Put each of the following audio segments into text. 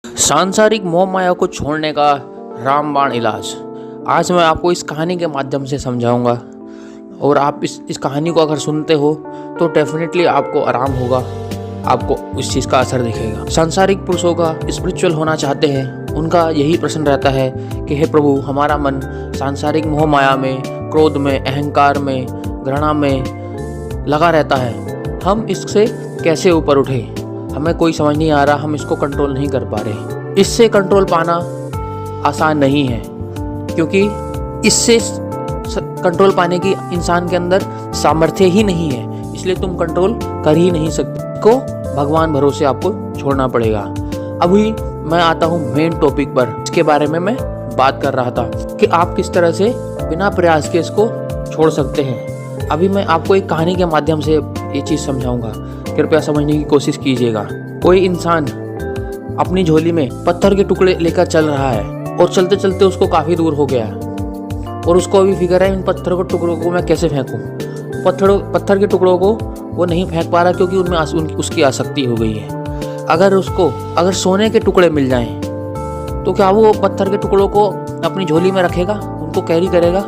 सांसारिक मोह माया को छोड़ने का रामबाण इलाज आज मैं आपको इस कहानी के माध्यम से समझाऊंगा। और आप इस कहानी को अगर सुनते हो तो डेफिनेटली आपको आराम होगा, आपको उस चीज़ का असर दिखेगा। सांसारिक पुरुषों का स्पिरिचुअल होना चाहते हैं, उनका यही प्रश्न रहता है कि हे प्रभु, हमारा मन सांसारिक मोह माया में, क्रोध में, अहंकार में, घृणा में लगा रहता है। हम इससे कैसे ऊपर उठे? हमें कोई समझ नहीं आ रहा, हम इसको कंट्रोल नहीं कर पा रहे। इससे कंट्रोल पाना आसान नहीं है, क्योंकि इससे कंट्रोल पाने की इंसान के अंदर सामर्थ्य ही नहीं है, इसलिए तुम कंट्रोल कर ही नहीं सकते। को भगवान भरोसे आपको छोड़ना पड़ेगा। अभी मैं आता हूँ मेन टॉपिक पर। इसके बारे में मैं बात कर रहा था कि आप किस तरह से बिना प्रयास के इसको छोड़ सकते हैं। अभी मैं आपको एक कहानी के माध्यम से ये चीज़ समझाऊंगा, कृपया समझने की कोशिश कीजिएगा। कोई इंसान अपनी झोली में पत्थर के टुकड़े लेकर चल रहा है और चलते चलते उसको काफ़ी दूर हो गया और उसको अभी फिक्र है इन पत्थर के टुकड़ों को मैं कैसे फेंकूं। पत्थर के टुकड़ों को वो नहीं फेंक पा रहा क्योंकि उनमें उसकी आसक्ति हो गई है। अगर सोने के टुकड़े मिल जाएं तो क्या वो पत्थर के टुकड़ों को अपनी झोली में रखेगा, उनको कैरी करेगा?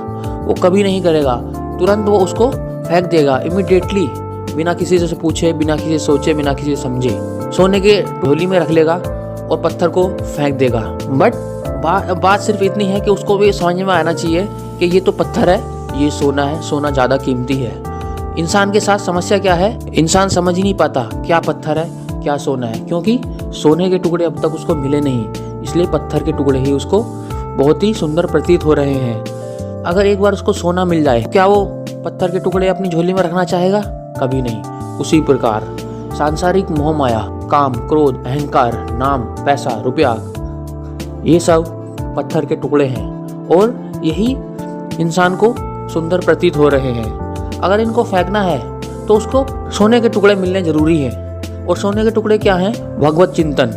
वो कभी नहीं करेगा। तुरंत वो उसको फेंक देगा इमीडिएटली, बिना किसी से पूछे, बिना किसी से सोचे, बिना किसी से समझे। सोने के झोली में रख लेगा और पत्थर को फेंक देगा। बट बात सिर्फ इतनी है कि उसको भी समझ में आना चाहिए कि ये तो पत्थर है, ये सोना है, सोना ज़्यादा कीमती है। इंसान के साथ समस्या क्या है? इंसान समझ ही नहीं पाता क्या पत्थर है, क्या सोना है, क्योंकि सोने के टुकड़े अब तक उसको मिले नहीं, इसलिए पत्थर के टुकड़े ही उसको बहुत ही सुंदर प्रतीत हो रहे हैं। अगर एक बार उसको सोना मिल जाए, क्या वो पत्थर के टुकड़े अपनी झोली में रखना चाहेगा? कभी नहीं। उसी प्रकार सांसारिक मोह माया, काम, क्रोध, अहंकार, नाम, पैसा, रुपया, ये सब पत्थर के टुकड़े हैं और यही इंसान को सुंदर प्रतीत हो रहे हैं। अगर इनको फेंकना है तो उसको सोने के टुकड़े मिलने जरूरी है। और सोने के टुकड़े क्या हैं? भगवत चिंतन।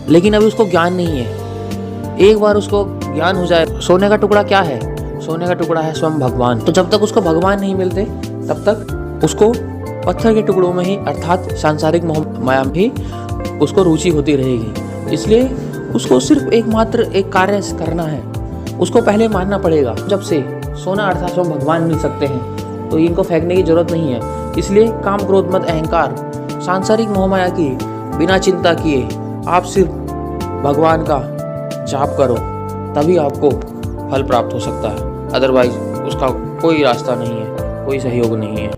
लेकिन अभी उसको ज्ञान नहीं है। एक बार उसको ज्ञान हो जाए, सोने का टुकड़ा क्या है? सोने का टुकड़ा है स्वयं भगवान। तो जब तक उसको भगवान नहीं मिलते तब तक उसको पत्थर के टुकड़ों में ही, अर्थात सांसारिक मोह माया में ही उसको रुचि होती रहेगी। इसलिए उसको सिर्फ एक कार्य करना है। उसको पहले मानना पड़ेगा, जब से सोना अर्थात स्वयं भगवान मिल सकते हैं तो इनको फेंकने की जरूरत नहीं है। इसलिए काम, क्रोध, मद, अहंकार, सांसारिक मोह माया की बिना चिंता किए आप सिर्फ भगवान का जाप करो, तभी आपको फल प्राप्त हो सकता है। अदरवाइज उसका कोई रास्ता नहीं है, कोई सहयोग नहीं है।